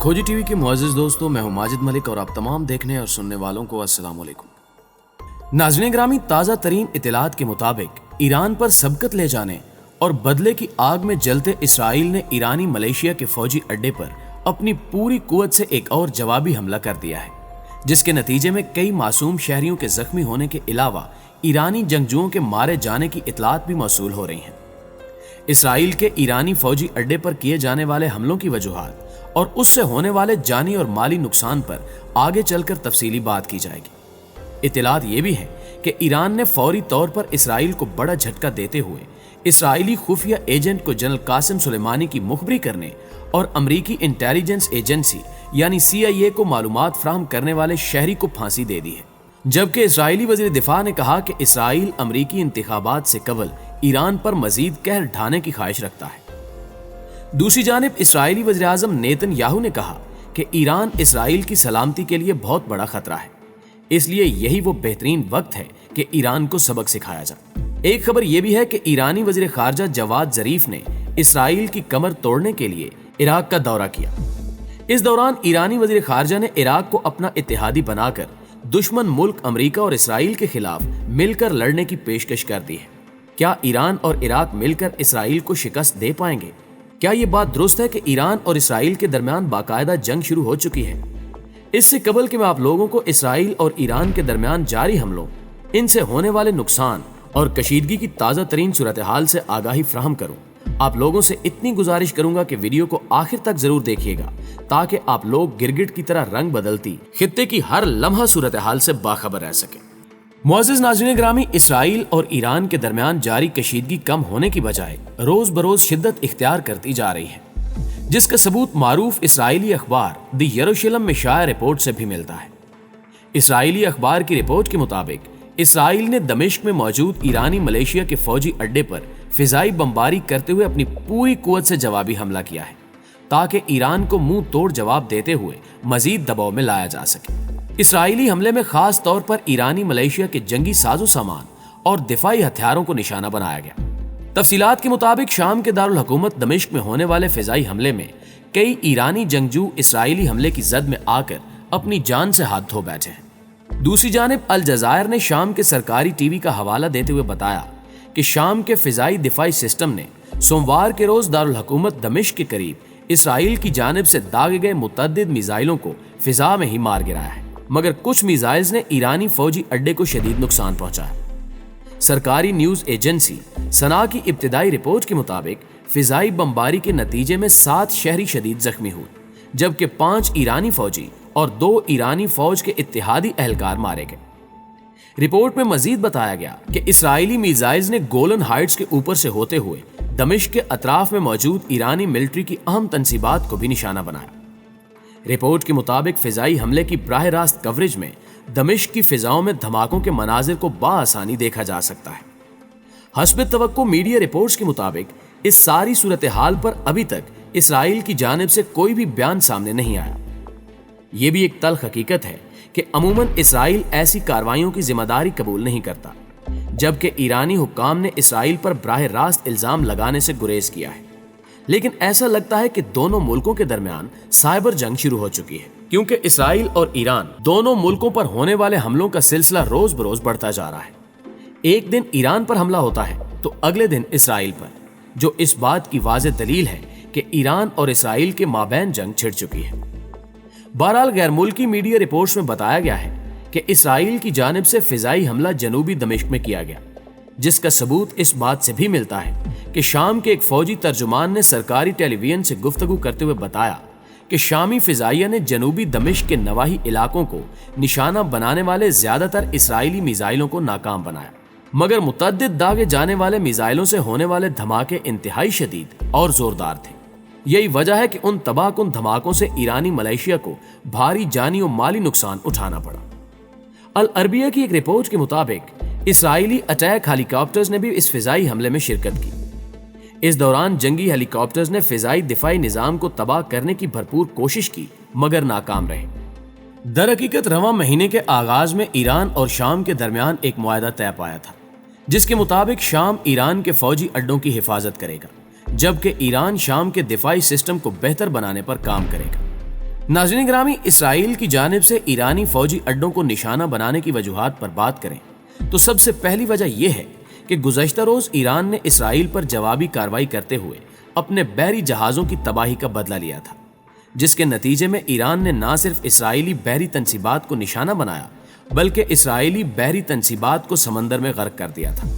खोजी टीवी के मुअज़्ज़िज़ दोस्तों, मैं हूं माजिद मलिक और आप तमाम देखने और सुनने वालों को अस्सलाम वालेकुम। नाज़रीन ग्रामी, ताज़ा तरीन इत्तलात के मुताबिक ईरान पर सबकत ले जाने और बदले की आग में जलते इसराइल ने ईरानी मलेशिया के फौजी अड्डे पर अपनी पूरी कुव्वत से एक और जवाबी हमला कर दिया है, जिसके नतीजे में कई मासूम शहरियों के जख्मी होने के अलावा ईरानी जंगजुओं के मारे जाने की इत्तलात भी मौसूल हो रही हैं। इसराइल के ईरानी फौजी अड्डे पर किए जाने वाले हमलों की वजूहात और उससे होने वाले जानी और माली नुकसान पर आगे चलकर तफसीली बात की जाएगी। इत्तलात ये भी है कि ईरान ने फौरी तौर पर इसराइल को बड़ा झटका देते हुए इसराइली खुफिया एजेंट को जनरल कासिम सुलेमानी की मुखबरी करने और अमरीकी इंटेलिजेंस एजेंसी यानी CIA को मालूमात फ्राहम करने वाले शहरी को फांसी दे दी है, जबकि इसराइली वज़ीर दिफा ने कहा कि इसराइल अमरीकी इंतखाबात से कबल ईरान पर मजीद कहर ढाने की ख्वाहिश रखता है। दूसरी जानिब इसराइली वज़ीर आज़म नेतन्याहू ने कहा कि ईरान इसराइल की सलामती के लिए बहुत बड़ा खतरा है, इसलिए यही वो बेहतरीन वक्त है कि ईरान को सबक सिखाया जाए। एक खबर यह भी है कि ईरानी वज़ीर ख़ारजा जवाद ज़रीफ ने इसराइल की कमर तोड़ने के लिए इराक का दौरा किया। इस दौरान ईरानी वज़ीर ख़ारजा ने इराक को अपना इत्तेहादी बनाकर दुश्मन मुल्क अमेरिका और इसराइल के खिलाफ मिलकर लड़ने की पेशकश कर दी है। क्या ईरान और इराक मिलकर इसराइल को शिकस्त दे पाएंगे? क्या ये बात दुरुस्त है कि ईरान और इसराइल के दरमियान बाकायदा जंग शुरू हो चुकी है? इससे कबल कि मैं आप लोगों को इसराइल और ईरान के दरमियान जारी हमलों, इनसे होने वाले नुकसान और कशीदगी की ताज़ा तरीन सूरत हाल से आगाही फ्राहम करूं, आप लोगों से इतनी गुजारिश करूंगा कि वीडियो को आखिर तक जरूर देखिएगा, ताकि आप लोग गिरगिट की तरह रंग बदलती खित्ते की हर लम्हा सूरत हाल से बाखबर रह सके। मुअज़्ज़िज़ नाज़रीन ग्रामी, इसराइल और ईरान के दरमियान जारी कशीदगी कम होने की बजाय रोज बरोज शिद्दत इख्तियार करती जा रही है, जिसका सबूत मारूफ इसराइली अखबार द यरूशलेम में शाया रिपोर्ट से भी मिलता है। इसराइली अखबार की रिपोर्ट के मुताबिक इसराइल ने दमिश्क में मौजूद ईरानी मलेशिया के फौजी अड्डे पर फिजाई बमबारी करते हुए अपनी पूरी कुव्वत से जवाबी हमला किया है, ताकि ईरान को मुंह तोड़ जवाब देते हुए मजीद दबाव में लाया जा सके। इसराइली हमले में खास तौर पर ईरानी मलेशिया के जंगी साजो सामान और दिफाई हथियारों को निशाना बनाया गया। तफसीलात के मुताबिक शाम के दारुल हुकूमत दमिश्क में होने वाले फिजाई हमले में कई ईरानी जंगजू इसराइली हमले की जद में आकर अपनी जान से हाथ धो बैठे हैं। दूसरी जानिब अल जज़ायर ने शाम के सरकारी टीवी का हवाला देते हुए बताया कि शाम के फिजाई दिफाई सिस्टम ने सोमवार के रोज दारुल हुकूमत दमिश्क के करीब इसराइल की जानिब से दागे गए मुतअद्दिद मिसाइलों को फिजा में ही मार गिराया है, मगर कुछ मिसाइल्स ने ईरानी फौजी अड्डे को शदीद नुकसान पहुंचाया। सरकारी न्यूज एजेंसी सना की इब्तिदाई रिपोर्ट के मुताबिक फिजाई बमबारी के नतीजे में 7 शहरी शदीद जख्मी हुए, जबकि 5 ईरानी फौजी और 2 ईरानी फौज के इत्तेहादी एहलकार मारे गए। रिपोर्ट में मजीद बताया गया कि इसराइली मिसाइल्स ने गोलन हाइट्स के ऊपर से होते हुए दमिश्क के अतराफ में मौजूद ईरानी मिलिट्री की अहम तंसीबात को भी निशाना बनाया। रिपोर्ट के मुताबिक फिजाई हमले की बराह रास्त कवरेज में दमिश्क की फिजाओं में धमाकों के मनाजिर को बाआसानी देखा जा सकता है। हस्ब तवक्को मीडिया रिपोर्ट्स के मुताबिक इस सारी सूरत हाल पर अभी तक इसराइल की जानिब से कोई भी बयान सामने नहीं आया। यह भी एक तल्ख हकीकत है कि अमूमन इसराइल ऐसी कार्रवाइयों की जिम्मेदारी कबूल नहीं करता, जबकि ईरानी हुक्काम ने इसराइल पर बराह रास्त इल्जाम लगाने से गुरेज किया है। लेकिन ऐसा लगता है कि दोनों मुल्कों के दरमियान साइबर जंग शुरू हो चुकी है, क्योंकि इसराइल और ईरान दोनों मुल्कों पर होने वाले हमलों का सिलसिला रोज बरोज बढ़ता जा रहा है। एक दिन ईरान पर हमला होता है तो अगले दिन इसराइल पर, जो इस बात की वाज़ेह दलील है कि ईरान और इसराइल के माबैन जंग छिड़ चुकी है। बहरहाल गैर मुल्की मीडिया रिपोर्ट्स में बताया गया है कि इसराइल की जानिब से फिजाई हमला जनूबी दमिश्क में किया गया, जिसका सबूत इस बात से भी मिलता है कि शाम के एक फौजी तर्जुमान ने सरकारी टेलीविजन से गुफ्तगू करते हुए बताया कि शामी फिजाइया ने जनूबी दमिश्क के नवाही इलाकों को निशाना बनाने वाले ज्यादातर इसराइली मिसाइलों को नाकाम बनाया, मगर मुतअद्दिद दागे जाने वाले मिसाइलों से होने वाले धमाके इंतहाई शदीद और जोरदार थे। यही वजह है कि उन तबाहकुन धमाकों से ईरानी मलेशिया को भारी जानी और माली नुकसान उठाना पड़ा। अल अरबिया की एक रिपोर्ट के मुताबिक इसराइली अटैक हेलीकॉप्टर्स ने भी इस फिजाई हमले में शिरकत की। इस दौरान जंगी हेलीकॉप्टर्स ने फिजाई दिफाई निजाम को तबाह करने की भरपूर कोशिश की, मगर नाकाम रहे। दरहकीकत रवां महीने के आगाज में ईरान और शाम के दरमियान एक मुआहदा तय पाया था, जिसके मुताबिक शाम ईरान के फौजी अड्डों की हिफाजत करेगा, जबकि ईरान शाम के दिफाई सिस्टम को बेहतर बनाने पर काम करेगा। नाज़रीन ग्रामी, इसराइल की जानिब से ईरानी फौजी अड्डों को निशाना बनाने की वजूहात पर बात करें तो सबसे पहली वजह यह है कि गुज़श्ता रोज ईरान ने इसराइल पर जवाबी कार्रवाई करते हुए अपने बहरी जहाज़ों की तबाही का बदला लिया था, जिसके नतीजे में ईरान ने न सिर्फ इसराइली बहरी तनसीबात को निशाना बनाया बल्कि इसराइली बहरी तनसीबात को समंदर में गर्क कर दिया था।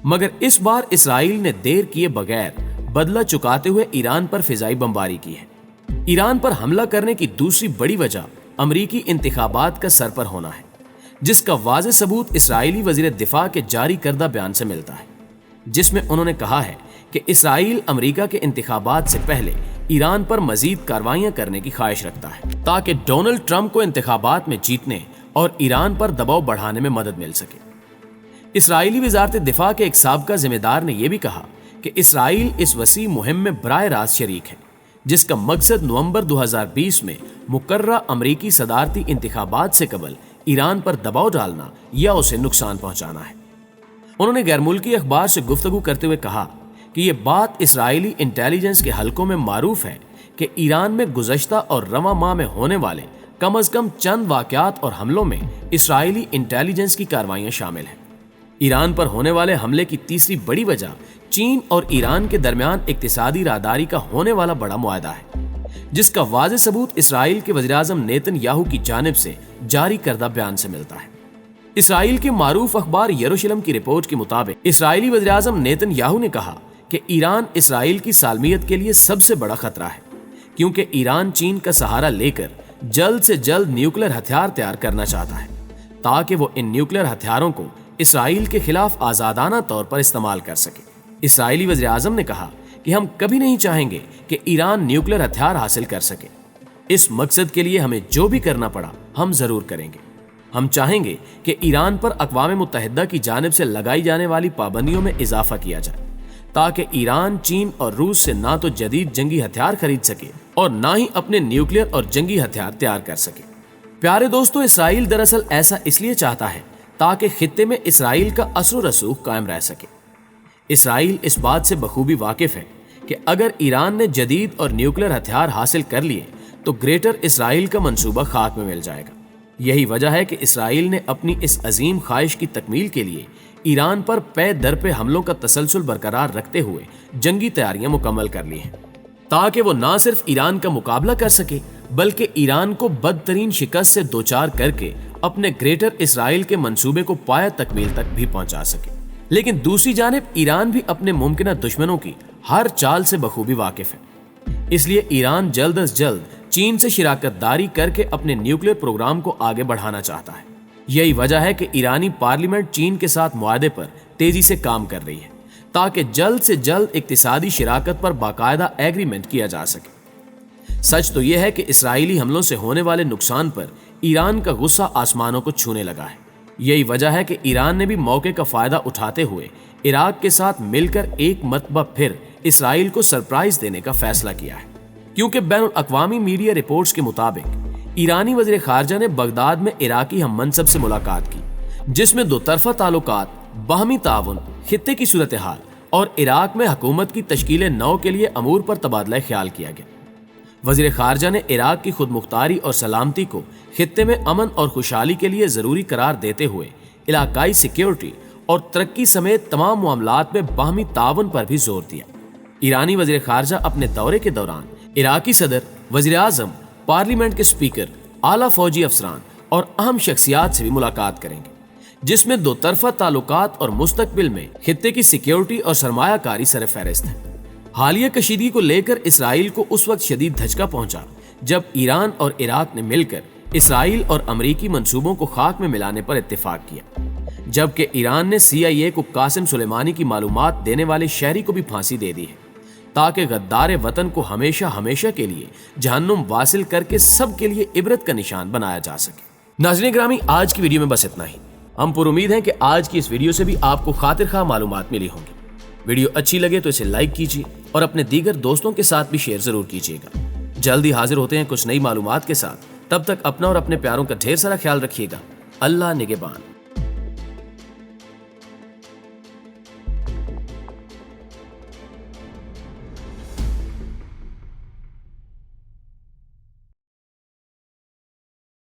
मगर इस बार इसराइल ने देर किए बगैर बदला चुकाते हुए ईरान पर फिजाई बमबारी की है। ईरान पर हमला करने की दूसरी बड़ी वजह अमरीकी इंतखाबात का सर पर होना है, जिसका वाज़ेह सबूत इसराइली वज़ीर दिफा के जारी करदा बयान से मिलता है, जिसमें उन्होंने कहा है कि इसराइल अमरीका के इंतखाबात से पहले ईरान पर मजीद कार्रवाइयां करने की ख्वाहिश रखता है ताकि डोनाल्ड ट्रंप को इंतखाबात में जीतने और ईरान पर दबाव बढ़ाने में मदद मिल सके। इसराइली वज़ारत दिफा के एक साबका जिम्मेदार ने यह भी कहा कि इसराइल इस वसी मुहिम में बराह रास्त शरीक है, जिसका मकसद नवंबर 2020 में मुकर्ररा अमरीकी सदारती इंतखाबात से कबल ईरान पर दबाव डालना या उसे नुकसान पहुंचाना है। उन्होंने गैर मुल्की अखबार से गुफ्तगू करते हुए कहा कि यह बात इसराइली इंटेलिजेंस के हलकों में मारूफ है कि ईरान में गुज़श्ता और रवा माह में होने वाले कम अज कम चंद वाक़यात और हमलों में इसराइली इंटेलिजेंस की कार्रवाइयां शामिल हैं। ईरान पर होने वाले हमले की तीसरी बड़ी वजह चीन और ईरान के दरमियान इक्तिसादी राहदारी का होने वाला बड़ा मुआहदा है, जिसका वाज़ेह सबूत इसराइल के वज़ीर-ए-आज़म नेतन्याहू की जानिब से जारी करदा बयान से मिलता है। इसराइल के मारूफ अखबार यरूशलेम की रिपोर्ट के मुताबिक इसराइली वज़ीर-ए-आज़म नेतन्याहू ने कहा कि ईरान इसराइल की सालमियत के लिए सबसे बड़ा खतरा है, क्योंकि ईरान चीन का सहारा लेकर जल्द से जल्द न्यूक्लियर हथियार तैयार करना चाहता है ताकि वो इन न्यूक्लियर हथियारों को इसराइल के खिलाफ आज़ादाना तौर पर इस्तेमाल कर सके। इसराइली वज़ीर-ए-आज़म ने कहा कि हम कभी नहीं चाहेंगे कि ईरान न्यूक्लियर हथियार हासिल कर सके। इस मकसद के लिए हमें जो भी करना पड़ा हम जरूर करेंगे। हम चाहेंगे कि ईरान पर अक़वाम मुत्तहिदा की जानिब से लगाई जाने वाली पाबंदियों में इजाफा किया जाए ताकि ईरान चीन और रूस से ना तो जदीद जंगी हथियार खरीद सके और ना ही अपने न्यूक्लियर और जंगी हथियार तैयार कर सके। प्यारे दोस्तों, इसराइल दरअसल ऐसा इसलिए चाहता है ताकि खित्ते में इसराइल का असर रसूख कायम रह सके। इसराइल इस बात से बखूबी वाकिफ है कि अगर ईरान ने जदीद और न्यूक्लियर हथियार हासिल कर लिए तो ग्रेटर इसराइल का मंसूबा खाक में मिल जाएगा। यही वजह है कि इसराइल ने अपनी इस अजीम ख्वाहिश की तकमील के लिए ईरान पर पे दर पे हमलों का तसलसल बरकरार रखते हुए जंगी तैयारियां मुकम्मल कर ली हैं ताकि वो ना सिर्फ ईरान का मुकाबला कर सके बल्कि ईरान को बदतरीन शिकस्त से दोचार करके अपने ग्रेटर इसराइल के मंसूबे को पाया तकमील तक भी पहुंचा सके। लेकिन दूसरी जानिब ईरान भी अपने मुमकिन दुश्मनों की हर चाल से बखूबी वाकिफ है, इसलिए ईरान जल्द अज जल्द चीन से शिराकतदारी करके अपने न्यूक्लियर प्रोग्राम को आगे बढ़ाना चाहता है। यही वजह है कि ईरानी पार्लियामेंट चीन के साथ मुआहदे पर तेजी से काम कर रही है ताकि जल्द से जल्द इक्तिसादी शिराकत पर बाकायदा एग्रीमेंट किया जा सके। सच तो यह है कि इसराइली हमलों से होने वाले नुकसान पर ईरान का गुस्सा आसमानों को छूने लगा है। यही वजह है कि ईरान ने भी मौके का फायदा उठाते हुए इराक के साथ मिलकर एक मरतबा फिर इसराइल को सरप्राइज देने का फैसला किया है, क्योंकि बैनुल अक़वामी मीडिया रिपोर्ट्स के मुताबिक ईरानी वज़ीर ख़ारजा ने बगदाद में इराकी हम मनसब से मुलाकात की, जिसमें दो तरफा ताल्लुकात, बाहमी ताउन, खित्ते की सूरत हाल और इराक में हुकूमत की तश्कील नौ के लिए अमूर पर तबादला ख्याल किया गया। वज़ीर ख़ारजा ने इराक की खुद मुख्तारी और सलामती को खित्ते में अमन और खुशहाली के लिए ज़रूरी करार देते हुए इलाकाई सिक्योरिटी और तरक्की समेत तमाम मामलात में बाहमी ताउन पर भी जोर दिया। ईरानी वज़ीर ख़ारजा अपने दौरे के दौरान इराकी सदर, वज़ीर-ए-आज़म, पार्लियामेंट के स्पीकर, आला फौजी अफसरान और अहम शख्सियात से भी मुलाकात करेंगे, जिसमें दो तरफा ताल्लुकात और मुस्तकबिल में खित्ते की सिक्योरिटी और सरमायाकारी सर फहरिस्त है। हालिया कशीदगी को लेकर इसराइल को उस वक्त शदीद धचका पहुंचा जब ईरान और इराक ने मिलकर इसराइल और अमरीकी मंसूबों को खाक में मिलाने पर इत्तेफाक किया, जबकि ईरान ने CIA को कासिम सुलेमानी की मालूमात देने वाले शहरी को भी फांसी दे दी है ताकि गद्दार वतन को हमेशा हमेशा के लिए जहन्नुम वासिल करके सब के लिए इबरत का निशान बनाया जा सके। नाज़रीन ग्रामी, आज की वीडियो में बस इतना ही। हम पुर उम्मीद हैं कि आज की इस वीडियो से भी आपको खातिर खा मालूमात मिली होंगी। वीडियो अच्छी लगे तो इसे लाइक कीजिए और अपने दीगर दोस्तों के साथ भी शेयर जरूर कीजिएगा। जल्दी हाजिर होते हैं कुछ नई मालूमात के साथ। तब तक अपना और अपने प्यारों का ढेर सारा ख्याल रखिएगा। अल्लाह निगहबान।